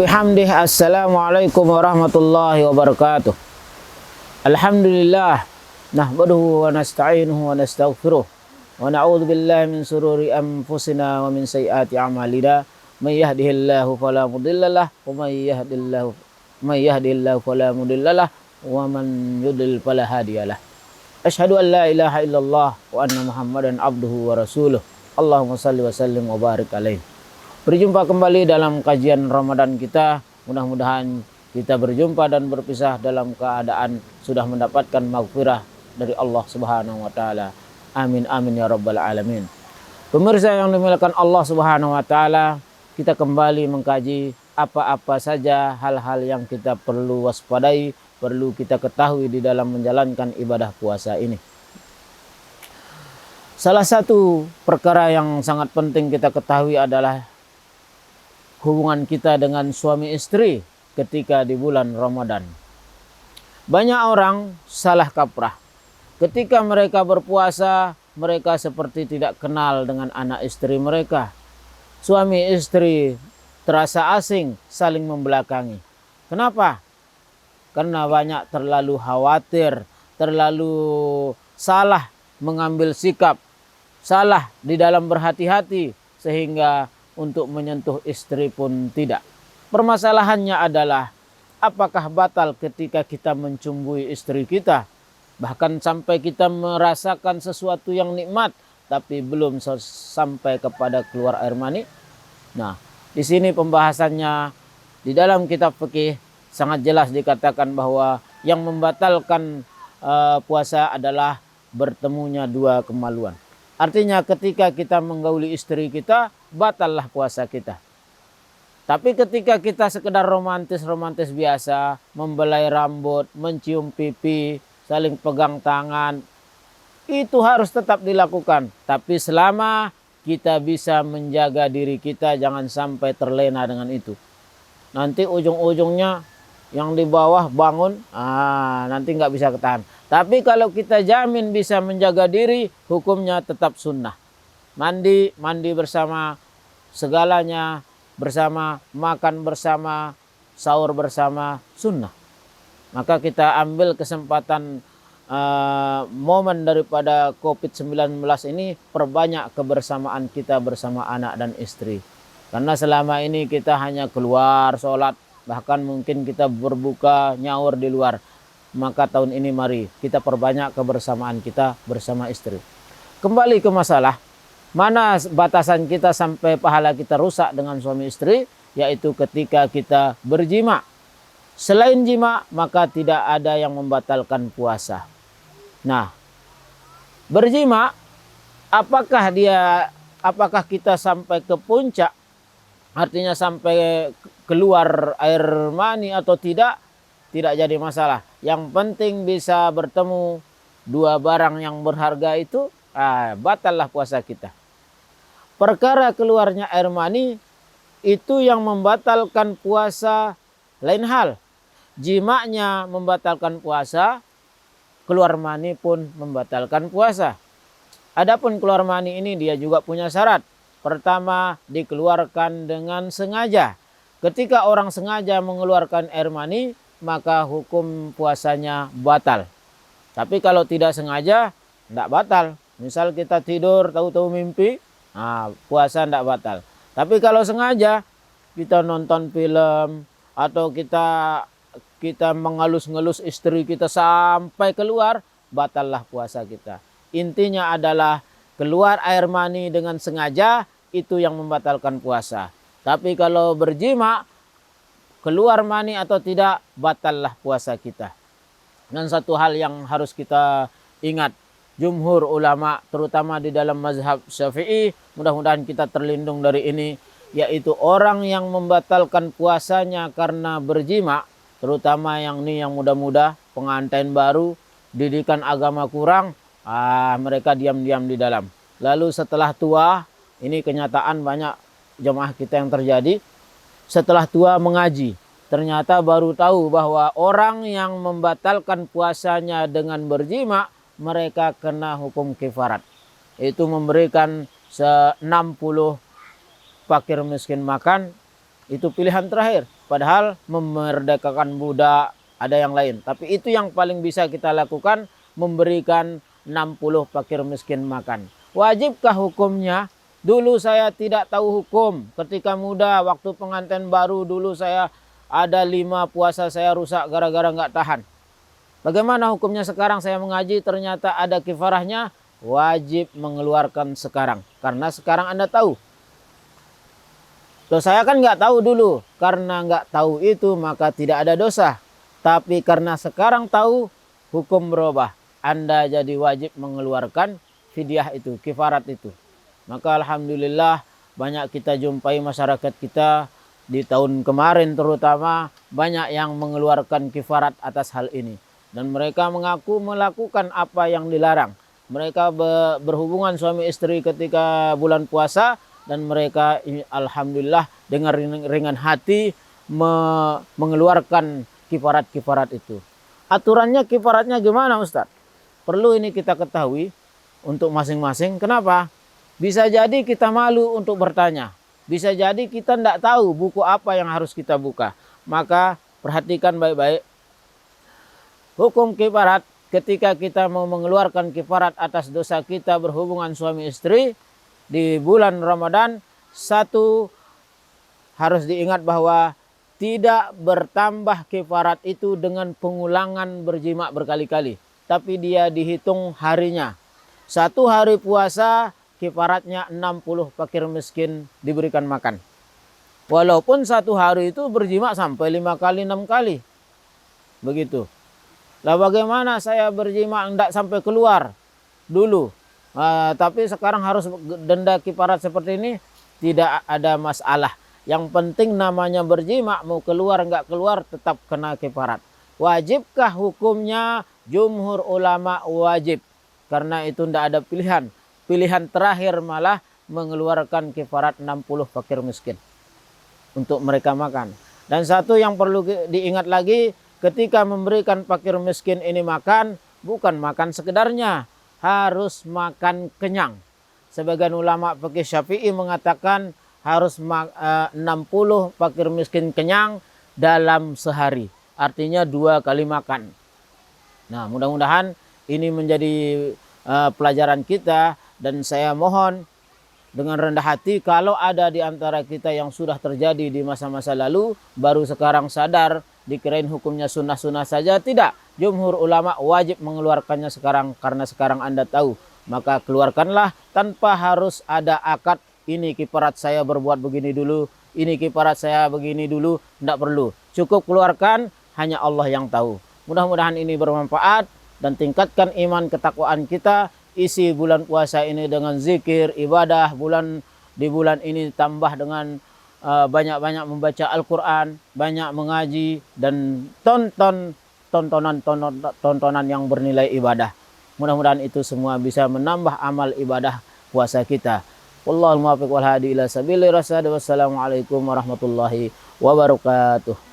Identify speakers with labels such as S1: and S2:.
S1: bihamdih. Assalamualaikum warahmatullahi wabarakatuh. Alhamdulillah nahmaduhu wa nasta'inuhu wa nastaghfiruh wa na'udzu billahi min sururi anfusina wa min sayyiati a'malina. May yahdihillahu fala mudhillalah wa may yahdihillahu fala mudhillalah wa man yudlil fala hadiyalah. Asyhadu an la ilaha illallah wa anna Muhammadan abduhu wa rasuluh. Allahumma salli wa sallim wa barik alaihi. Berjumpa kembali dalam kajian Ramadan kita. Mudah-mudahan kita berjumpa dan berpisah dalam keadaan sudah mendapatkan maghfirah dari Allah Subhanahu wa taala. Amin amin ya rabbal alamin. Pemirsa yang dimuliakan Allah Subhanahu wa taala, kita kembali mengkaji apa-apa saja hal-hal yang kita perlu waspadai, perlu kita ketahui di dalam menjalankan ibadah puasa ini. Salah satu perkara yang sangat penting kita ketahui adalah hubungan kita dengan suami istri ketika di bulan Ramadan. Banyak orang salah kaprah. Ketika mereka berpuasa, mereka seperti tidak kenal dengan anak istri mereka. Suami istri terasa asing, saling membelakangi. Kenapa? Karena banyak terlalu khawatir, terlalu salah mengambil sikap, salah di dalam berhati-hati, sehingga untuk menyentuh istri pun tidak. Permasalahannya adalah apakah batal ketika kita mencumbui istri kita, bahkan sampai kita merasakan sesuatu yang nikmat tapi belum sampai kepada keluar air mani. Nah, di sini pembahasannya di dalam kitab fikih sangat jelas dikatakan bahwa yang membatalkan puasa adalah bertemunya dua kemaluan. Artinya ketika kita menggauli istri kita, batallah puasa kita. Tapi ketika kita sekedar romantis biasa, membelai rambut, mencium pipi, saling pegang tangan, itu harus tetap dilakukan. Tapi selama kita bisa menjaga diri kita, jangan sampai terlena dengan itu. Nanti ujung-ujungnya yang di bawah bangun, nanti nggak bisa ketahan. Tapi kalau kita jamin bisa menjaga diri, hukumnya tetap sunnah. Mandi bersama, segalanya bersama, makan bersama, sahur bersama, sunnah. Maka kita ambil kesempatan momen daripada COVID-19 ini, perbanyak kebersamaan kita bersama anak dan istri. Karena selama ini kita hanya keluar sholat, bahkan mungkin kita berbuka nyaur di luar. Maka tahun ini mari kita perbanyak kebersamaan kita bersama istri. Kembali ke masalah, mana batasan kita sampai pahala kita rusak dengan suami istri, yaitu ketika kita berjima. Selain jima, maka tidak ada yang membatalkan puasa. Nah, berjima, apakah kita sampai ke puncak, artinya sampai keluar air mani atau tidak jadi masalah. Yang penting bisa bertemu dua barang yang berharga itu, batallah puasa kita. Perkara keluarnya air mani itu yang membatalkan puasa lain hal. Jimanya membatalkan puasa, keluar mani pun membatalkan puasa. Adapun keluar mani ini dia juga punya syarat. Pertama, dikeluarkan dengan sengaja. Ketika orang sengaja mengeluarkan air mani, maka hukum puasanya batal. Tapi kalau tidak sengaja, tidak batal. Misal kita tidur, tahu-tahu mimpi, puasa tidak batal. Tapi kalau sengaja, kita nonton film, atau kita mengelus-ngelus istri kita sampai keluar, batallah puasa kita. Intinya adalah keluar air mani dengan sengaja, itu yang membatalkan puasa. Tapi kalau berjima, keluar mani atau tidak, batallah puasa kita. Dan satu hal yang harus kita ingat, jumhur ulama, terutama di dalam mazhab Syafi'i, mudah-mudahan kita terlindung dari ini, yaitu orang yang membatalkan puasanya karena berjima, terutama yang muda-muda, pengantin baru, didikan agama kurang, mereka diam-diam di dalam. Lalu setelah tua, ini kenyataan banyak jemaah kita yang terjadi, setelah tua mengaji, ternyata baru tahu bahwa orang yang membatalkan puasanya dengan berjima, mereka kena hukum kifarat. Itu memberikan 60 fakir miskin makan, itu pilihan terakhir. Padahal memerdekakan budak ada yang lain. Tapi itu yang paling bisa kita lakukan, memberikan 60 fakir miskin makan. Wajibkah hukumnya? Dulu saya tidak tahu hukum. Ketika muda, waktu pengantin baru dulu saya ada 5 puasa saya rusak gara-gara nggak tahan. Bagaimana hukumnya sekarang saya mengaji ternyata ada kifarahnya? Wajib mengeluarkan sekarang. Karena sekarang Anda tahu. Loh, saya kan nggak tahu dulu. Karena nggak tahu itu maka tidak ada dosa. Tapi karena sekarang tahu, hukum berubah. Anda jadi wajib mengeluarkan fidyah itu, kifarat itu. Maka alhamdulillah banyak kita jumpai masyarakat kita di tahun kemarin terutama banyak yang mengeluarkan kifarat atas hal ini. Dan mereka mengaku melakukan apa yang dilarang. Mereka berhubungan suami istri ketika bulan puasa dan mereka alhamdulillah dengan ringan hati mengeluarkan kifarat-kifarat itu. Aturannya kifaratnya gimana Ustaz? Perlu ini kita ketahui untuk masing-masing. Kenapa? Bisa jadi kita malu untuk bertanya. Bisa jadi kita tidak tahu buku apa yang harus kita buka. Maka perhatikan baik-baik. Hukum kifarat ketika kita mau mengeluarkan kifarat atas dosa kita berhubungan suami istri di bulan Ramadan. Satu, harus diingat bahwa tidak bertambah kifarat itu dengan pengulangan berjima berkali-kali. Tapi dia dihitung harinya. 1 hari puasa kifaratnya 60 fakir miskin diberikan makan. Walaupun 1 hari itu berjima sampai 5 kali 6 kali. Begitu. Lah bagaimana saya berjima tidak sampai keluar dulu. Tapi sekarang harus denda kifarat seperti ini, tidak ada masalah. Yang penting namanya berjima, mau keluar nggak keluar tetap kena kifarat. Wajibkah hukumnya? Jumhur ulama wajib. Karena itu tidak ada pilihan. Pilihan terakhir malah mengeluarkan kifarat 60 fakir miskin untuk mereka makan. Dan satu yang perlu diingat lagi, ketika memberikan fakir miskin ini makan, bukan makan sekedarnya, harus makan kenyang. Sebagian ulama fikih Syafi'i mengatakan harus 60 fakir miskin kenyang dalam sehari. Artinya 2 kali makan. Nah, mudah-mudahan ini menjadi pelajaran kita. Dan saya mohon dengan rendah hati kalau ada di antara kita yang sudah terjadi di masa-masa lalu, baru sekarang sadar, dikirain hukumnya sunnah-sunnah saja. Tidak. Jumhur ulama wajib mengeluarkannya sekarang karena sekarang Anda tahu. Maka keluarkanlah tanpa harus ada akad, ini kifarat saya berbuat begini dulu, ini kifarat saya begini dulu. Tidak perlu. Cukup keluarkan, hanya Allah yang tahu. Mudah-mudahan ini bermanfaat dan tingkatkan iman ketakwaan kita. Isi bulan puasa ini dengan zikir, ibadah. Di bulan ini tambah dengan banyak-banyak membaca Al-Quran, banyak mengaji, dan tontonan yang bernilai ibadah. Mudah-mudahan itu semua bisa menambah amal ibadah puasa kita. Wallahul muwaffiq wal hadi ila sabilir rasyad. Wassalamualaikum warahmatullahi wabarakatuh.